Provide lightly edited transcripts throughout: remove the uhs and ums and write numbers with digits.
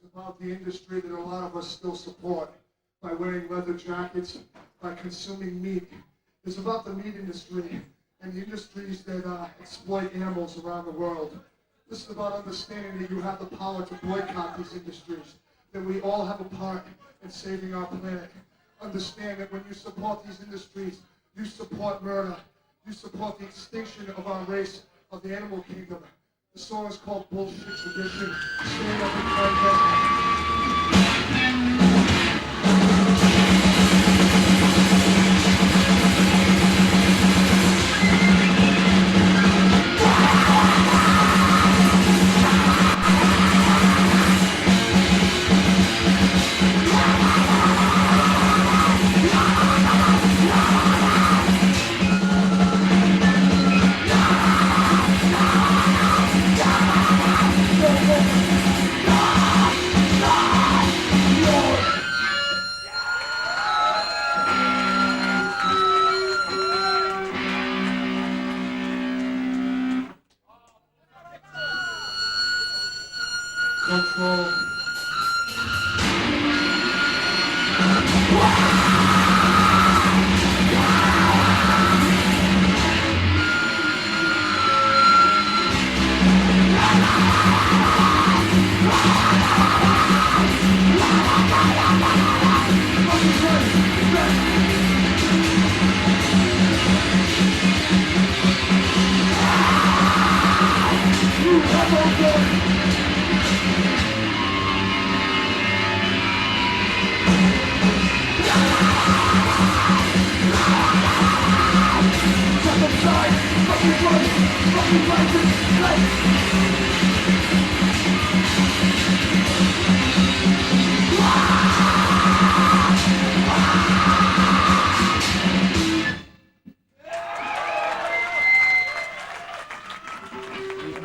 It's about the industry that a lot of us still support by wearing leather jackets, by consuming meat. It's about the meat industry and the industries that exploit animals around the world. This is about understanding that you have the power to boycott these industries, that we all have a part in saving our planet. Understand that when you support these industries, you support murder. You support the extinction of our race, of the animal kingdom. The song is called Bullshit Tradition. Stand up and control.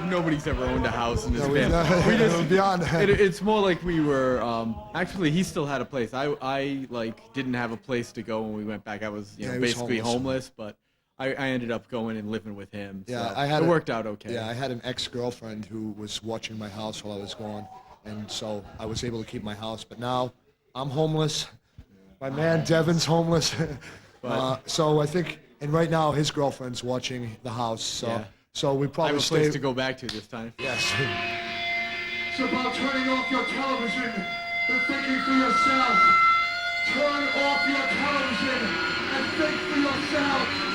Nobody's ever owned a house in this band. We just beyond that. It's more like we were. Actually, he still had a place. I like didn't have a place to go when we went back. I was He was basically homeless, but I ended up going and living with him. Yeah, so it worked out okay. Yeah, I had an ex-girlfriend who was watching my house while I was gone, and so I was able to keep my house. But now I'm homeless. My man Devin's homeless. So I think, and right now his girlfriend's watching the house. So. Yeah. So we I probably have a place to go back to this time. Yes. It's about turning off your television and thinking for yourself. Turn off your television and think for yourself.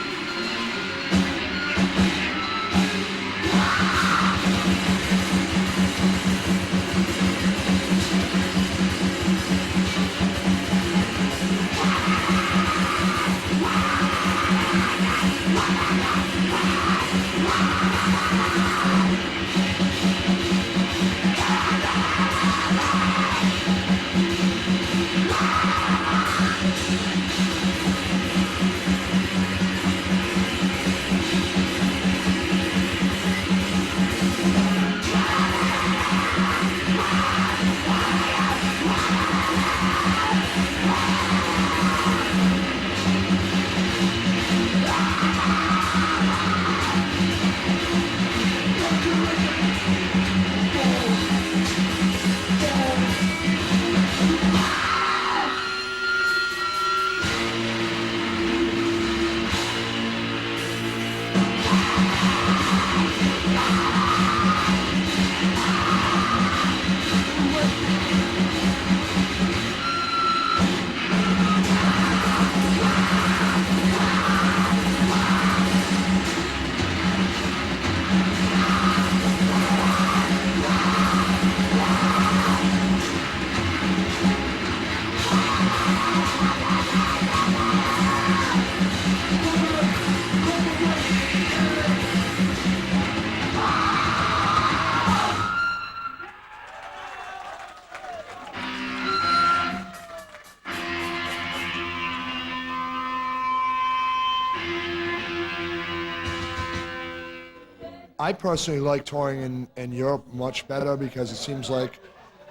I personally like touring in Europe much better because it seems like,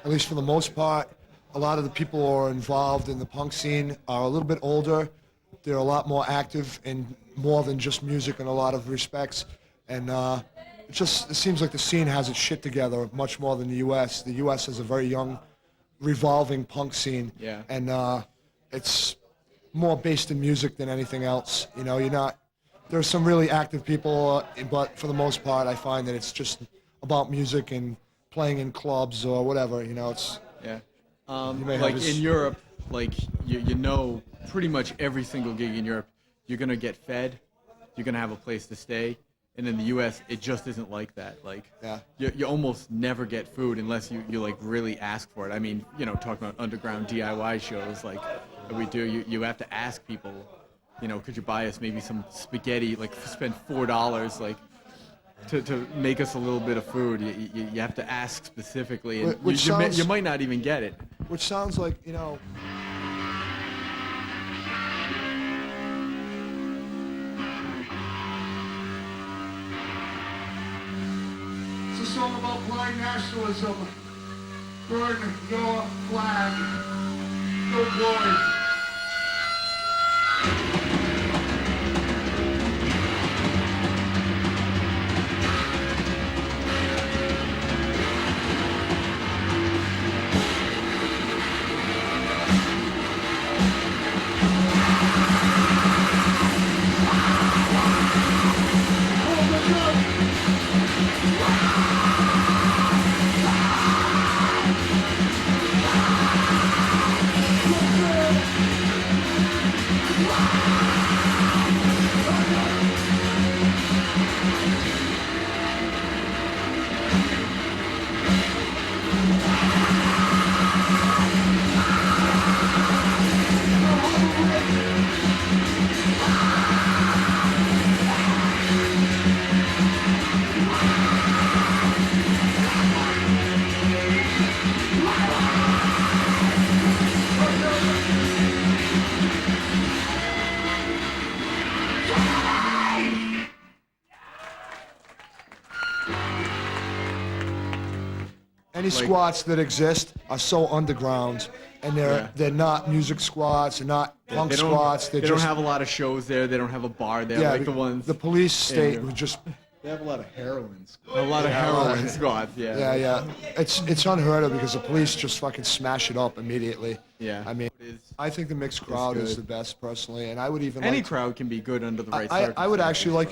at least for the most part, a lot of the people who are involved in the punk scene are a little bit older. They're a lot more active in more than just music in a lot of respects. And it seems like the scene has its shit together much more than the U.S. The U.S. has a very young revolving punk scene. Yeah. And it's more based in music than anything else. You know, there's some really active people, but for the most part, I find that it's just about music and playing in clubs or whatever. You know, it's Yeah. may have Like this- in Europe, like you know, pretty much every single gig in Europe, you're gonna get fed, you're gonna have a place to stay, and in the U.S. it just isn't like that. Like Yeah. you almost never get food unless you like really ask for it. I mean, you know, talking about underground DIY shows like that we do, you have to ask people, you know, could you buy us maybe some spaghetti? Like spend $4 like. To make us a little bit of food, you have to ask specifically, and Which you sounds- might not even get it. which sounds like, you know, It's a song about blind nationalism. Burn your flag. No glory. any squats that exist are so underground, and they're not music squats, they're not punk squats. They They're don't just have a lot of shows there. They don't have a bar there like the ones. the police state Europe. would just They have a lot of heroin. A lot of heroin squads. yeah. It's unheard of because the police just fucking smash it up immediately. Yeah. I mean, It is. I think the mixed crowd is good. the best personally, and I would even Any like to- crowd can be good under the right I would circumstances.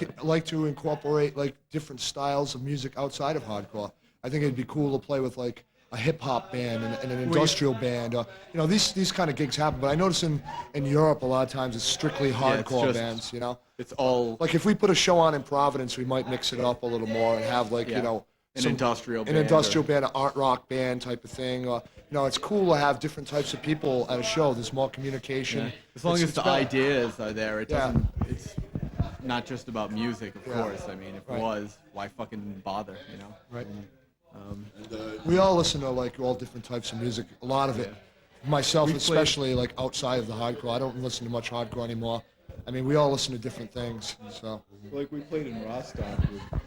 actually like to incorporate like different styles of music outside of hardcore. I think it'd be cool to play with like a hip hop band and an industrial band. You know, these kind of gigs happen, but I notice in Europe a lot of times it's strictly it's hardcore just- bands. You know, It's all like if we put a show on in Providence, we might mix it up a little more and have like Yeah. you know An industrial an band industrial or- band, an art rock band type of thing. You know, it's cool to have different types of people at a show. There's more communication. as long as It's the better. ideas are there. It Yeah. doesn't. It's not just about music, of Yeah. course. I mean, if Right. it was, why fucking bother? You know. Right. We all listen to like all different types of music. A lot of it, myself We played- especially, like outside of the hardcore. I don't listen to much hardcore anymore. I mean, we all listen to different things. So Like we played in Rostock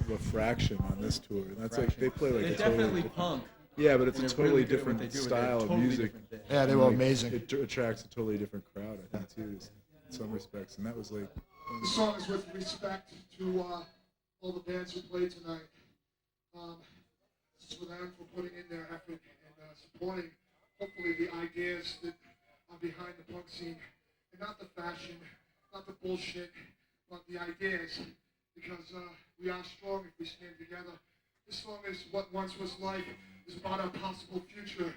with Fraction on this tour, and that's like they play like They're a totally definitely different, punk. yeah, but it's a They're totally really good at what different they do, but style they're of totally music. different things. yeah, they were Like, amazing. It attracts a totally different crowd, I think, too, in some respects, and that was like. The song is with respect to all the bands who played tonight. This is for them for putting in their effort and supporting, hopefully, the ideas that are behind the punk scene. And not the fashion, not the bullshit, but the ideas. Because we are strong if we stand together. This song is What Once Was Life. It's about our possible future.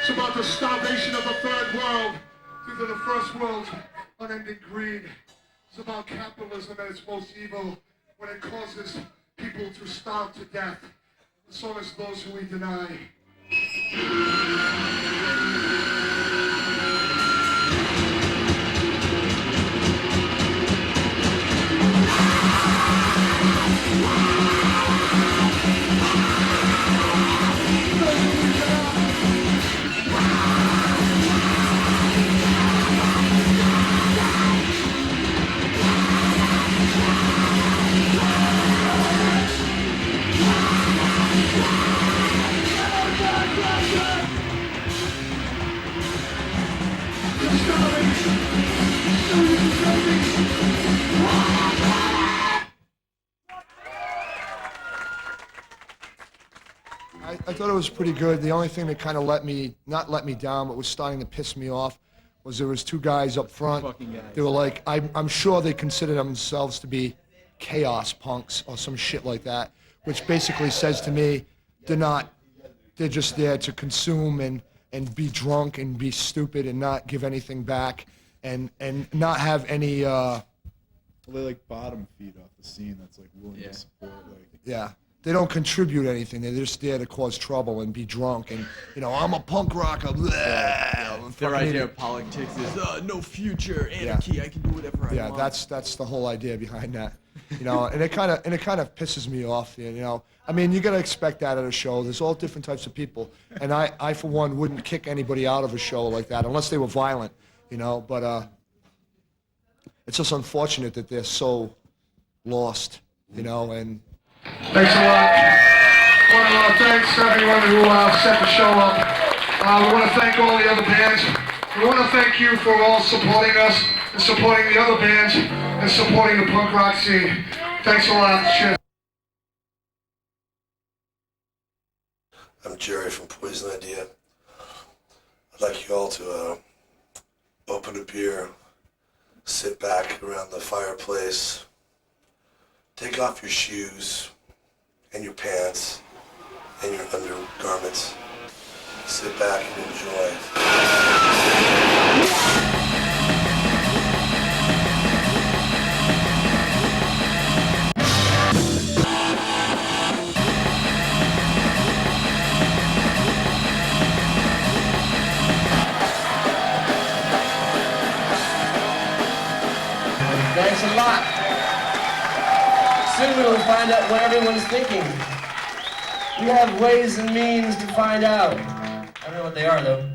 It's about the starvation of the third world due to the first world's unending greed. It's about capitalism at its most evil when it causes people to starve to death. So is those who we deny. I thought it was pretty good. The only thing that kind of not let me down, but was starting to piss me off, was there was two guys up front. Fucking guys. They were like, I'm sure they consider themselves to be chaos punks or some shit like that, which basically says to me, they're just there to consume and be drunk and be stupid and not give anything back and not have any, Well, they like bottom feed off the scene that's like willing Yeah. to support like. yeah. They don't contribute anything. They're just there to cause trouble and be drunk and, I'm a punk rocker. Blah, Their fucking idea idiot. of politics is no future, anarchy. I can do whatever I Yeah, want. that's the whole idea behind that, and it kind of pisses me off. I mean, you gotta expect that at a show. There's all different types of people, and I for one wouldn't kick anybody out of a show like that unless they were violent, But it's just unfortunate that they're so lost, and. Thanks a lot. Thanks to everyone who set the show up. We want to thank all the other bands. We want to thank you for all supporting us and supporting the other bands and supporting the punk rock scene. Thanks a lot. Cheers. I'm Jerry from Poison Idea. I'd like you all to open a beer, sit back around the fireplace, take off your shoes and your pants and your undergarments. Sit back and enjoy. Thanks a lot. Soon we'll find out what everyone's thinking. We have ways and means to find out. I don't know what they are, though.